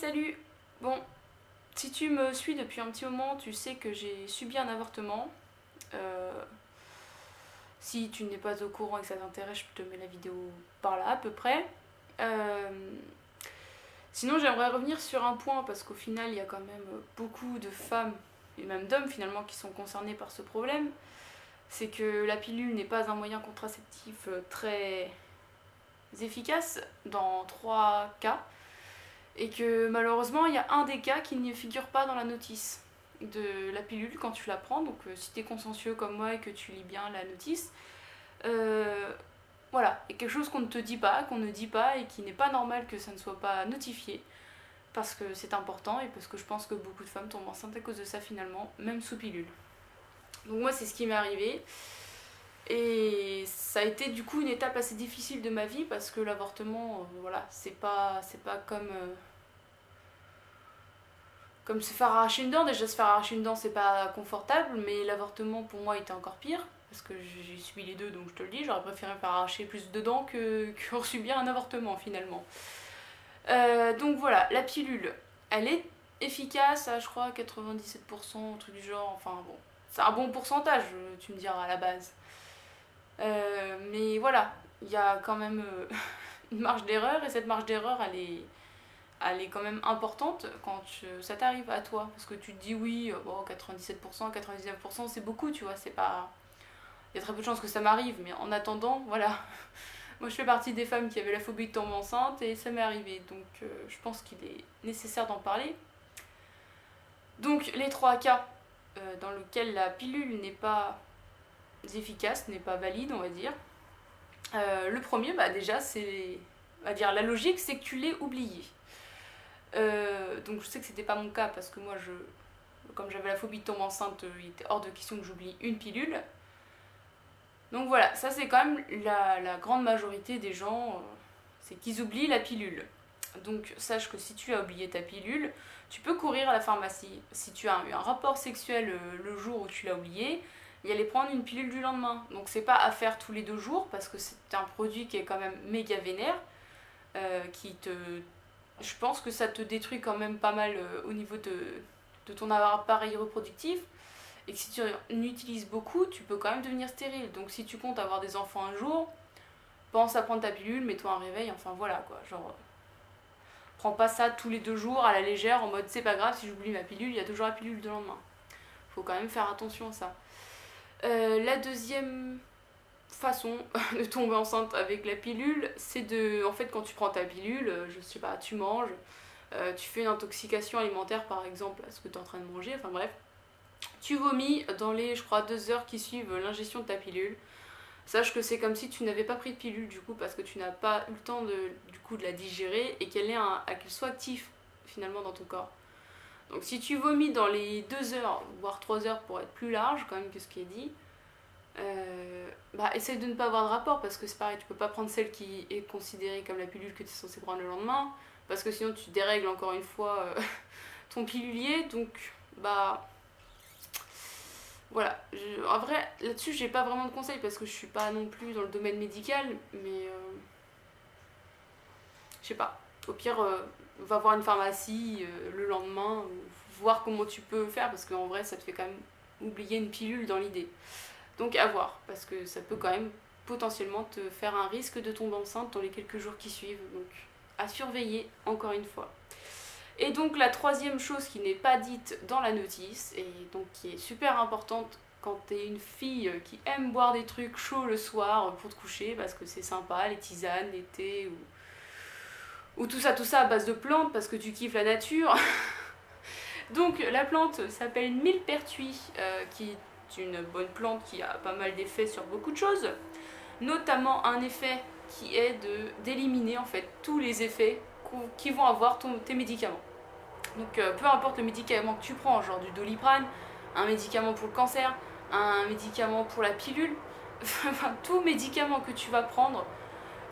Salut! Bon, si tu me suis depuis un petit moment, tu sais que j'ai subi un avortement. Si tu n'es pas au courant et que ça t'intéresse, je te mets la vidéo par là à peu près. Sinon, j'aimerais revenir sur un point parce qu'au final, il y a quand même beaucoup de femmes et même d'hommes finalement qui sont concernés par ce problème. C'est que la pilule n'est pas un moyen contraceptif très efficace dans 3 cas. Et que malheureusement, il y a un des cas qui ne figure pas dans la notice de la pilule quand tu la prends. Donc si tu es consciencieux comme moi et que tu lis bien la notice, voilà, il y a quelque chose qu'on ne te dit pas, qu'on ne dit pas et qui n'est pas normal que ça ne soit pas notifié. Parce que c'est important et parce que je pense que beaucoup de femmes tombent enceintes à cause de ça finalement, même sous pilule. Donc moi c'est ce qui m'est arrivé. Et ça a été du coup une étape assez difficile de ma vie parce que l'avortement, voilà, c'est pas comme se faire arracher une dent. Déjà se faire arracher une dent c'est pas confortable, mais l'avortement pour moi était encore pire parce que j'ai subi les deux, donc je te le dis, j'aurais préféré me faire arracher plus de dents que subir un avortement finalement. Donc voilà, la pilule, elle est efficace à je crois 97%, un truc du genre, enfin bon, c'est un bon pourcentage, tu me diras à la base. Mais voilà, il y a quand même une marge d'erreur et cette marge d'erreur elle est quand même importante quand ça t'arrive à toi. Parce que tu te dis oui, bon, 97%, 99% c'est beaucoup, tu vois, c'est pas... Il y a très peu de chances que ça m'arrive, mais en attendant, voilà. Moi je fais partie des femmes qui avaient la phobie de tomber enceinte et ça m'est arrivé, donc je pense qu'il est nécessaire d'en parler. Donc les 3 cas dans lesquels la pilule n'est pas efficace, n'est pas valide, on va dire. Le premier, bah déjà, c'est, on va dire, la logique, c'est que tu l'aies oublié. Donc je sais que c'était pas mon cas parce que moi, comme j'avais la phobie de tomber enceinte, il était hors de question que j'oublie une pilule. Donc voilà, ça c'est quand même la grande majorité des gens, c'est qu'ils oublient la pilule. Donc sache que si tu as oublié ta pilule, tu peux courir à la pharmacie. Si tu as eu un rapport sexuel le jour où tu l'as oublié, et aller prendre une pilule du lendemain. Donc c'est pas à faire tous les 2 jours parce que c'est un produit qui est quand même méga vénère, je pense que ça te détruit quand même pas mal au niveau de ton appareil reproductif et que si tu l'utilises beaucoup, tu peux quand même devenir stérile. Donc si tu comptes avoir des enfants un jour, pense à prendre ta pilule, mets-toi un réveil, enfin voilà quoi, genre... Prends pas ça tous les 2 jours à la légère en mode c'est pas grave si j'oublie ma pilule, il y a toujours la pilule de lendemain. Faut quand même faire attention à ça. La deuxième façon de tomber enceinte avec la pilule, c'est de, en fait, quand tu prends ta pilule, je sais pas, tu manges, tu fais une intoxication alimentaire par exemple à ce que tu es en train de manger, enfin bref, tu vomis dans les, je crois, 2 heures qui suivent l'ingestion de ta pilule. Sache que c'est comme si tu n'avais pas pris de pilule du coup parce que tu n'as pas eu le temps de la digérer et qu'elle soit active finalement dans ton corps. Donc si tu vomis dans les 2 heures, voire 3 heures pour être plus large quand même que ce qui est dit, bah essaye de ne pas avoir de rapport parce que c'est pareil, tu peux pas prendre celle qui est considérée comme la pilule que tu es censé prendre le lendemain parce que sinon tu dérègles encore une fois ton pilulier, donc bah voilà. En vrai là-dessus j'ai pas vraiment de conseils parce que je suis pas non plus dans le domaine médical, mais je sais pas, au pire va voir une pharmacie le lendemain, voir comment tu peux faire parce qu'en vrai ça te fait quand même oublier une pilule dans l'idée. Donc à voir, parce que ça peut quand même potentiellement te faire un risque de tomber enceinte dans les quelques jours qui suivent, donc à surveiller encore une fois. Et donc la troisième chose qui n'est pas dite dans la notice, et donc qui est super importante quand t'es une fille qui aime boire des trucs chauds le soir pour te coucher, parce que c'est sympa, les tisanes, les thés, ou tout ça à base de plantes, parce que tu kiffes la nature. Donc la plante s'appelle millepertuis, qui est une bonne plante qui a pas mal d'effets sur beaucoup de choses, notamment un effet qui est d'éliminer en fait tous les effets qui vont avoir tes médicaments. Donc peu importe le médicament que tu prends, genre du Doliprane, un médicament pour le cancer, un médicament pour la pilule, enfin tout médicament que tu vas prendre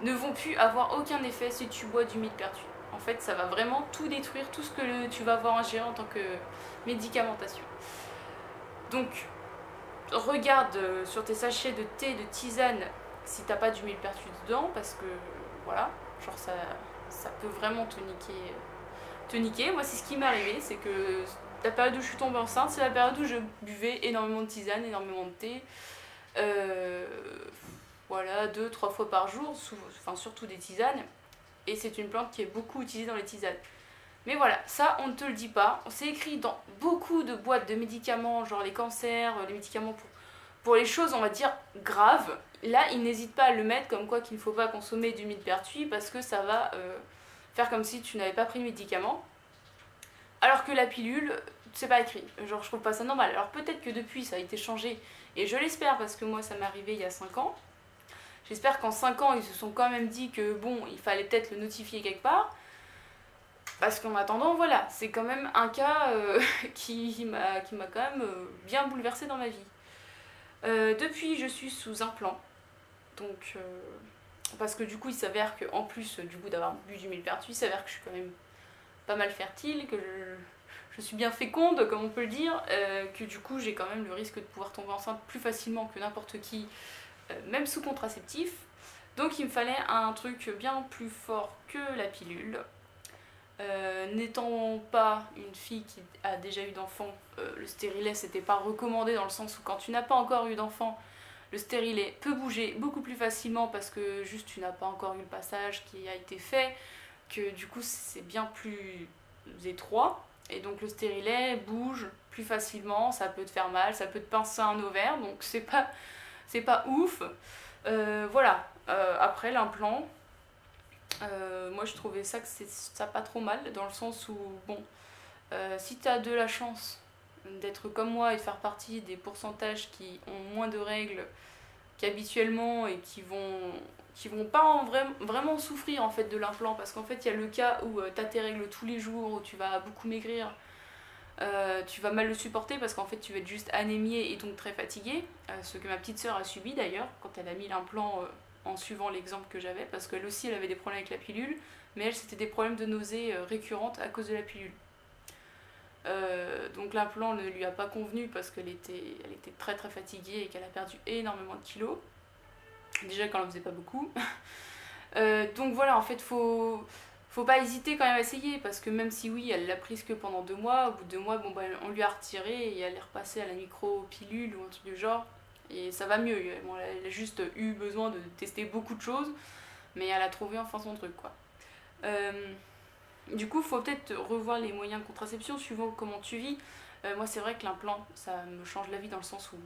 ne vont plus avoir aucun effet si tu bois du millepertuis. En fait ça va vraiment tout détruire, tout ce que tu vas avoir ingéré en tant que médicamentation. Donc regarde sur tes sachets de thé, de tisane, si t'as pas du millepertuis dedans, parce que voilà, genre ça peut vraiment te niquer te niquer. Moi, c'est ce qui m'est arrivé, c'est que la période où je suis tombée enceinte, c'est la période où je buvais énormément de tisane, énormément de thé. Euh, voilà, 2-3 fois par jour, enfin surtout des tisanes. Et c'est une plante qui est beaucoup utilisée dans les tisanes. Mais voilà, ça on ne te le dit pas. C'est écrit dans beaucoup de boîtes de médicaments, genre les cancers, les médicaments pour les choses on va dire graves. Là, ils n'hésitent pas à le mettre comme quoi qu'il ne faut pas consommer du millepertuis parce que ça va faire comme si tu n'avais pas pris le médicament. Alors que la pilule, c'est pas écrit. Genre, je trouve pas ça normal. Alors peut-être que depuis, ça a été changé. Et je l'espère parce que moi, ça m'est arrivé il y a 5 ans. J'espère qu'en 5 ans, ils se sont quand même dit que bon, il fallait peut-être le notifier quelque part. Parce qu'en attendant, voilà, c'est quand même un cas qui m'a quand même bien bouleversée dans ma vie. Depuis, je suis sous implant. Donc, parce que du coup, il s'avère qu'en plus du coup d'avoir bu du millepertuis, il s'avère que je suis quand même pas mal fertile, que je suis bien féconde, comme on peut le dire, que du coup, j'ai quand même le risque de pouvoir tomber enceinte plus facilement que n'importe qui, même sous contraceptif. Donc, il me fallait un truc bien plus fort que la pilule. N'étant pas une fille qui a déjà eu d'enfants, le stérilet c'était pas recommandé dans le sens où quand tu n'as pas encore eu d'enfant, le stérilet peut bouger beaucoup plus facilement parce que juste tu n'as pas encore eu le passage qui a été fait, que du coup c'est bien plus étroit et donc le stérilet bouge plus facilement, ça peut te faire mal, ça peut te pincer un ovaire donc c'est pas ouf. Voilà. Après l'implant, moi je trouvais ça que ça pas trop mal dans le sens où bon, si tu as de la chance d'être comme moi et de faire partie des pourcentages qui ont moins de règles qu'habituellement et qui vont pas vraiment souffrir en fait de l'implant parce qu'en fait il y a le cas où tu as tes règles tous les jours, où tu vas beaucoup maigrir, tu vas mal le supporter parce qu'en fait tu vas être juste anémié et donc très fatigué, ce que ma petite sœur a subi d'ailleurs quand elle a mis l'implant en suivant l'exemple que j'avais parce qu'elle aussi elle avait des problèmes avec la pilule mais elle c'était des problèmes de nausées récurrentes à cause de la pilule. Donc l'implant ne lui a pas convenu parce qu'elle était très très fatiguée et qu'elle a perdu énormément de kilos. Déjà quand elle en faisait pas beaucoup. Donc voilà, en fait faut pas hésiter quand même à essayer parce que même si oui elle l'a prise que pendant 2 mois, au bout de 2 mois bon, bah, on lui a retiré et elle est repassée à la micro-pilule ou un truc du genre et ça va mieux. Bon, elle a juste eu besoin de tester beaucoup de choses mais elle a trouvé enfin son truc quoi. Du coup, il faut peut-être revoir les moyens de contraception suivant comment tu vis. Moi, c'est vrai que l'implant, ça me change la vie dans le sens où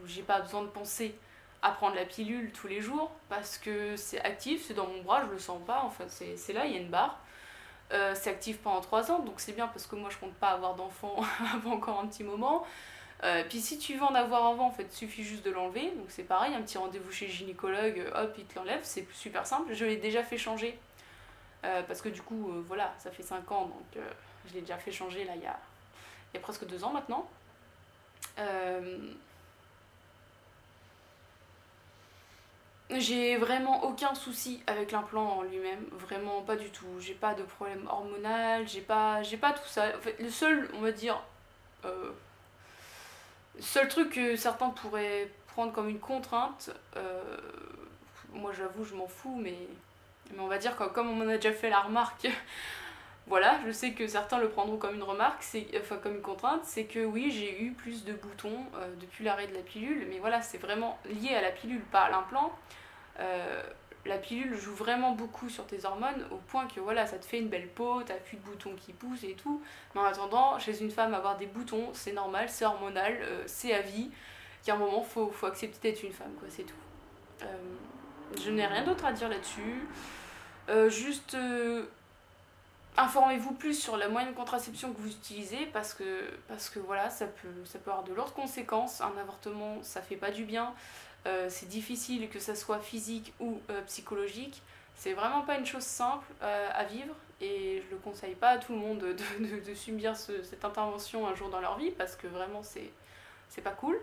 j'ai pas besoin de penser à prendre la pilule tous les jours parce que c'est actif, c'est dans mon bras, je le sens pas, enfin c'est là, il y a une barre. C'est actif pendant 3 ans, donc c'est bien parce que moi je compte pas avoir d'enfant avant encore un petit moment. Puis si tu veux en avoir avant, en fait, il suffit juste de l'enlever. Donc c'est pareil, un petit rendez-vous chez le gynécologue, hop, il te l'enlève, c'est super simple. Je l'ai déjà fait changer. Parce que du coup, voilà, ça fait 5 ans, donc je l'ai déjà fait changer là il y a presque 2 ans maintenant. J'ai vraiment aucun souci avec l'implant en lui-même, vraiment pas du tout. J'ai pas de problème hormonal, j'ai pas tout ça. En fait, le seul, on va dire, seul truc que certains pourraient prendre comme une contrainte, moi j'avoue, je m'en fous, mais on va dire que comme on m'en a déjà fait la remarque, voilà, je sais que certains le prendront comme une remarque, enfin comme une contrainte, c'est que oui, j'ai eu plus de boutons depuis l'arrêt de la pilule, mais voilà, c'est vraiment lié à la pilule, pas à l'implant. La pilule joue vraiment beaucoup sur tes hormones au point que voilà, ça te fait une belle peau, t'as plus de boutons qui poussent et tout. Mais en attendant, chez une femme, avoir des boutons, c'est normal, c'est hormonal, c'est à vie. Qu'à un moment, faut accepter d'être une femme, quoi, c'est tout. Je n'ai rien d'autre à dire là-dessus. Juste informez-vous plus sur la moyen de contraception que vous utilisez parce que voilà, ça peut avoir de lourdes conséquences. Un avortement, ça fait pas du bien. C'est difficile que ça soit physique ou psychologique. C'est vraiment pas une chose simple à vivre et je le conseille pas à tout le monde de subir cette intervention un jour dans leur vie parce que vraiment c'est pas cool.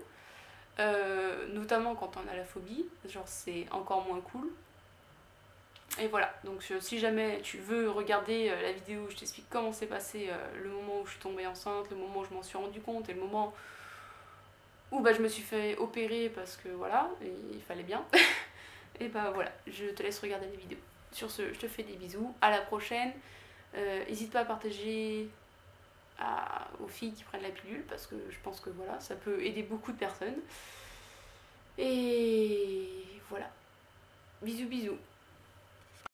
Notamment quand on a la phobie, genre c'est encore moins cool. Et voilà, donc si jamais tu veux regarder la vidéo où je t'explique comment s'est passé le moment où je suis tombée enceinte, le moment où je m'en suis rendu compte et le moment où bah, je me suis fait opérer parce que voilà, il fallait bien. Et bah voilà, je te laisse regarder les vidéos. Sur ce, je te fais des bisous, à la prochaine. N'hésite pas à partager aux filles qui prennent la pilule parce que je pense que voilà, ça peut aider beaucoup de personnes. Et